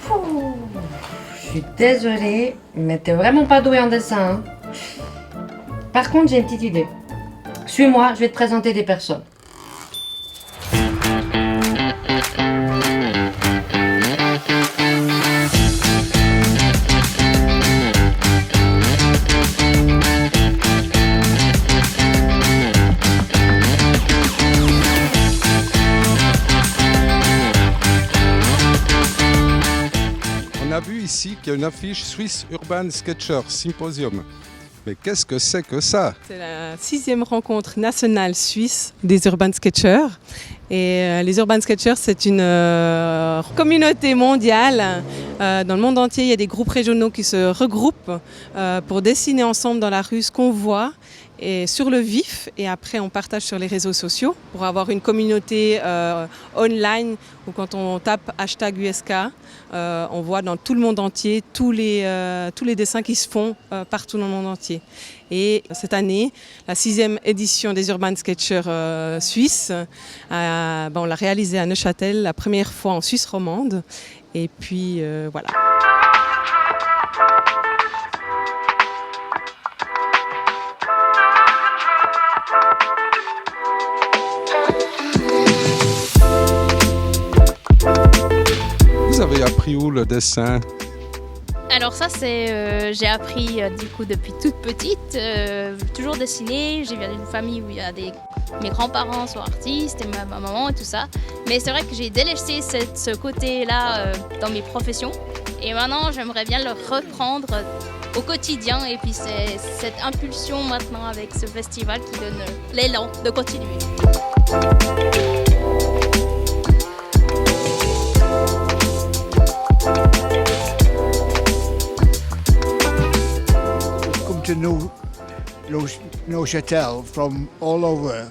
Pouh, je suis désolée, mais t'es vraiment pas douée en dessin, hein. Par contre, j'ai une petite idée. Suis-moi, je vais te présenter des personnes. On a vu ici qu'il y a une affiche Swiss Urban Sketcher Symposium. Mais qu'est-ce que c'est que ça? C'est la 6e rencontre nationale suisse des Urban Sketchers. Et les Urban Sketchers, c'est une communauté mondiale. Dans le monde entier, il y a des groupes régionaux qui se regroupent pour dessiner ensemble dans la rue ce qu'on voit et sur le vif. Et après, on partage sur les réseaux sociaux pour avoir une communauté online où quand on tape #USK, on voit dans tout le monde entier tous les dessins qui se font partout dans le monde entier. Et cette année, la 6e édition des Urban Sketchers suisses, on l'a réalisée à Neuchâtel, la première fois en Suisse romande. Et puis voilà. Vous avez appris où le dessin? Alors ça, c'est j'ai appris du coup depuis toute petite, toujours dessiner. J'ai viens d'une famille où il y a mes grands-parents sont artistes et ma maman et tout ça. Mais c'est vrai que j'ai délaissé ce côté-là dans mes professions. Et maintenant, j'aimerais bien le reprendre au quotidien. Et puis c'est cette impulsion maintenant avec ce festival qui donne l'élan de continuer. To Neuchâtel from all over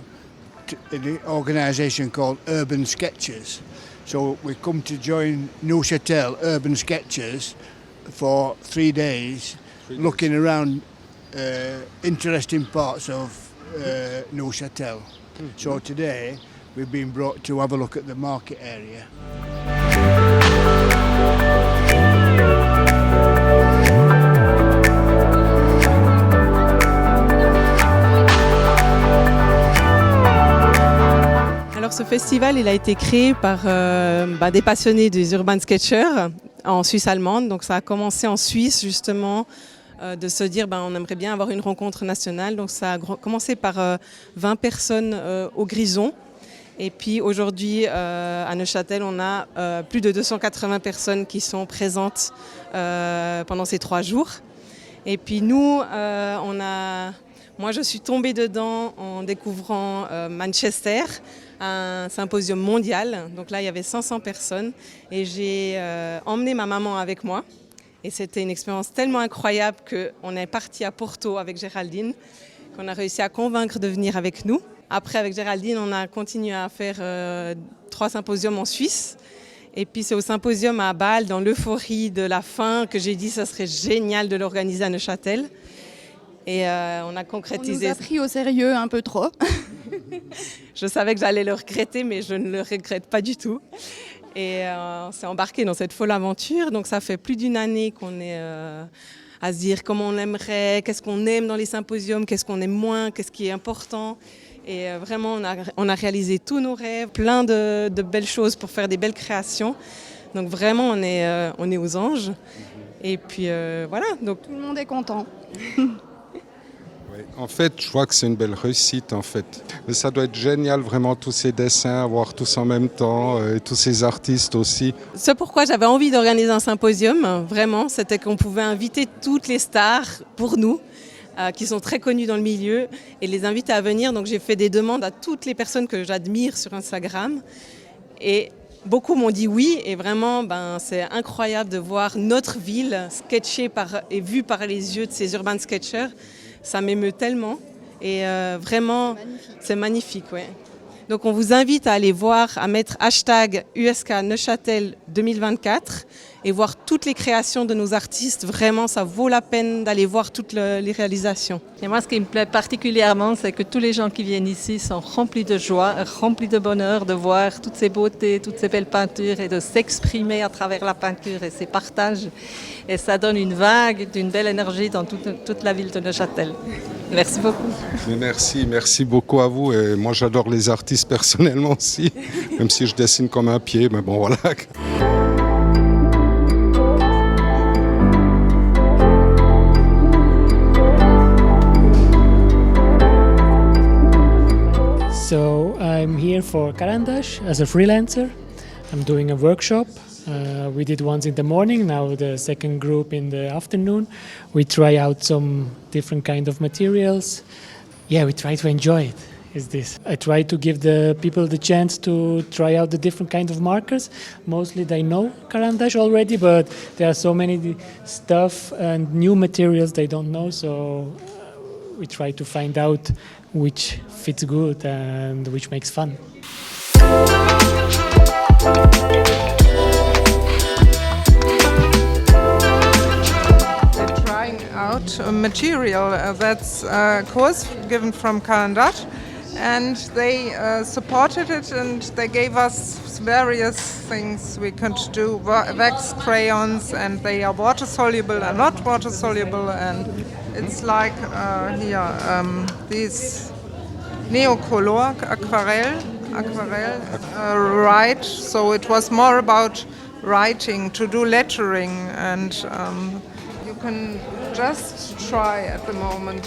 the organisation called Urban Sketchers. So we come to join Neuchâtel Urban Sketchers for 3 days, looking around interesting parts of Neuchâtel. So today we've been brought to have a look at the market area. Alors ce festival, il a été créé par des passionnés des Urban Sketchers en Suisse allemande. Donc ça a commencé en Suisse justement de se dire on aimerait bien avoir une rencontre nationale. Donc ça a commencé par 20 personnes au Grison. Et puis aujourd'hui à Neuchâtel, on a plus de 280 personnes qui sont présentes pendant ces 3 jours. Et puis nous, moi je suis tombée dedans en découvrant Manchester, un symposium mondial. Donc là, il y avait 500 personnes et j'ai emmené ma maman avec moi. Et c'était une expérience tellement incroyable qu'on est parti à Porto avec Géraldine, qu'on a réussi à convaincre de venir avec nous. Après, avec Géraldine, on a continué à faire 3 symposiums en Suisse. Et puis c'est au symposium à Bâle, dans l'euphorie de la fin, que j'ai dit que ça serait génial de l'organiser à Neuchâtel. Et on a concrétisé. On nous a pris au sérieux un peu trop. Je savais que j'allais le regretter, mais je ne le regrette pas du tout. Et on s'est embarqué dans cette folle aventure. Donc ça fait plus d'1 année qu'on est à se dire comment on aimerait, qu'est-ce qu'on aime dans les symposiums, qu'est-ce qu'on aime moins, qu'est-ce qui est important. Et vraiment, on a réalisé tous nos rêves, plein de belles choses pour faire des belles créations. Donc vraiment, on est aux anges. Et puis voilà. Donc tout le monde est content. Oui. En fait, je vois que c'est une belle réussite en fait. Mais ça doit être génial vraiment tous ces dessins, voir tous en même temps et tous ces artistes aussi. Ce pourquoi j'avais envie d'organiser un symposium, vraiment, c'était qu'on pouvait inviter toutes les stars pour nous, qui sont très connues dans le milieu, et les inviter à venir. Donc j'ai fait des demandes à toutes les personnes que j'admire sur Instagram. Et beaucoup m'ont dit oui, et vraiment, c'est incroyable de voir notre ville sketchée et vue par les yeux de ces urban sketchers. Ça m'émeut tellement et vraiment, c'est magnifique. Ouais. Donc on vous invite à aller voir, à mettre #USK Neuchâtel 2024 et voir toutes les créations de nos artistes. Vraiment, ça vaut la peine d'aller voir toutes les réalisations. Et moi, ce qui me plaît particulièrement, c'est que tous les gens qui viennent ici sont remplis de joie, remplis de bonheur de voir toutes ces beautés, toutes ces belles peintures et de s'exprimer à travers la peinture et ces partages. Et ça donne une vague d'une belle énergie dans toute la ville de Neuchâtel. Merci beaucoup. Mais merci beaucoup à vous. Et moi, j'adore les artistes personnellement aussi, même si je dessine comme un pied, mais bon, voilà. So I'm here for Karandash as a freelancer. I'm doing a workshop. We did once in the morning, now the second group in the afternoon. We try out some different kind of materials. Yeah, we try to enjoy it. Is this? I try to give the people the chance to try out the different kind of markers. Mostly they know Karandash already, but there are so many stuff and new materials they don't know. So we try to find out which fits good and which makes fun. Out a material that's a course given from Karandash, and they supported it and they gave us various things we could do, wax crayons, and they are water soluble and not water soluble, and it's like these neocolor aquarelle write, so it was more about writing, to do lettering, and you can just try at the moment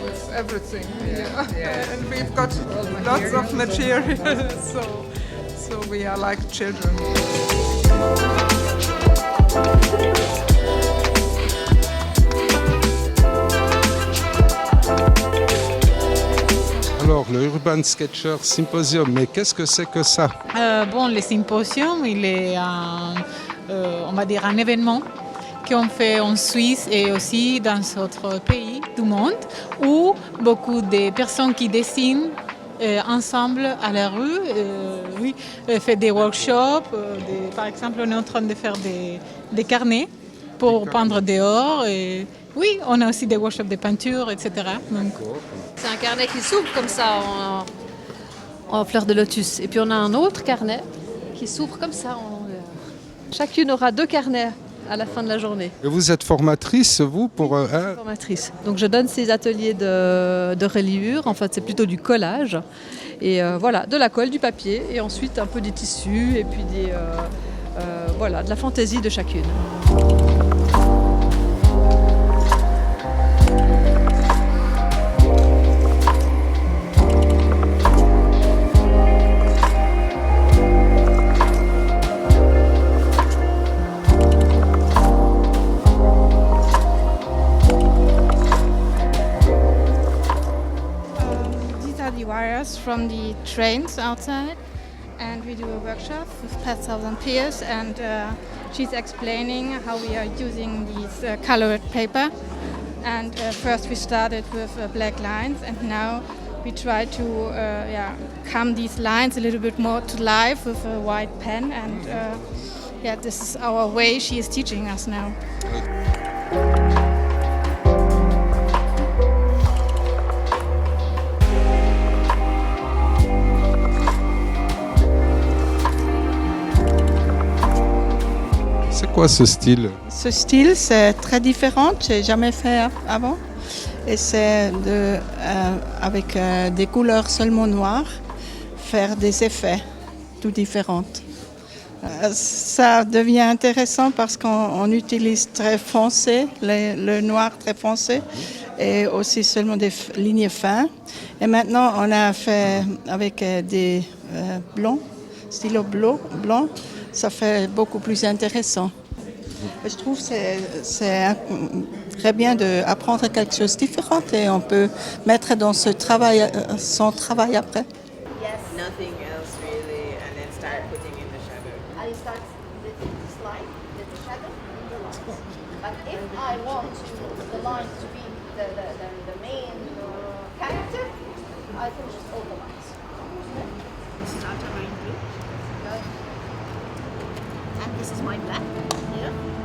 with everything. Yeah. And we've got lots of material, so we are like children. Alors, le Urban Sketcher Symposium, mais qu'est-ce que c'est que ça? Bon, le symposium, il est on va dire un événement qu'on fait en Suisse et aussi dans d'autres pays du monde, où beaucoup de personnes qui dessinent ensemble à la rue, fait des workshops. Par exemple, on est en train de faire des carnets pour peindre dehors. Et, oui, on a aussi des workshops de peinture, etc. Donc, c'est un carnet qui s'ouvre comme ça en fleur de lotus. Et puis on a un autre carnet qui s'ouvre comme ça. Chacune aura 2 carnets à la fin de la journée. Et vous êtes formatrice, vous, pour... Formatrice. Donc je donne ces ateliers de reliure. En fait, c'est plutôt du collage. Et voilà, de la colle, du papier. Et ensuite, un peu des tissus. Et puis de la fantaisie de chacune. From the trains outside, and we do a workshop with Pat Southern Pierce, and she's explaining how we are using these colored paper. And first we started with black lines, and now we try to come these lines a little bit more to life with a white pen, and this is our way she is teaching us now. C'est quoi ce style? Ce style, c'est très différent, j'ai jamais fait avant. Et c'est avec des couleurs seulement noires, faire des effets tout différents. Ça devient intéressant parce qu'on utilise très foncé, le noir très foncé, et aussi seulement des lignes fines. Et maintenant, on a fait avec des blancs, stylo blanc. Ça fait beaucoup plus intéressant. Je trouve que c'est très bien d'apprendre quelque chose de différent et on peut mettre dans son travail après. Yes. Nothing else really, and then start putting in the shadow. I start with this line, with the shadow, and the lines. But if I want the lines to be the main character, I can just all the lines. Start a line blue. and this is my black here.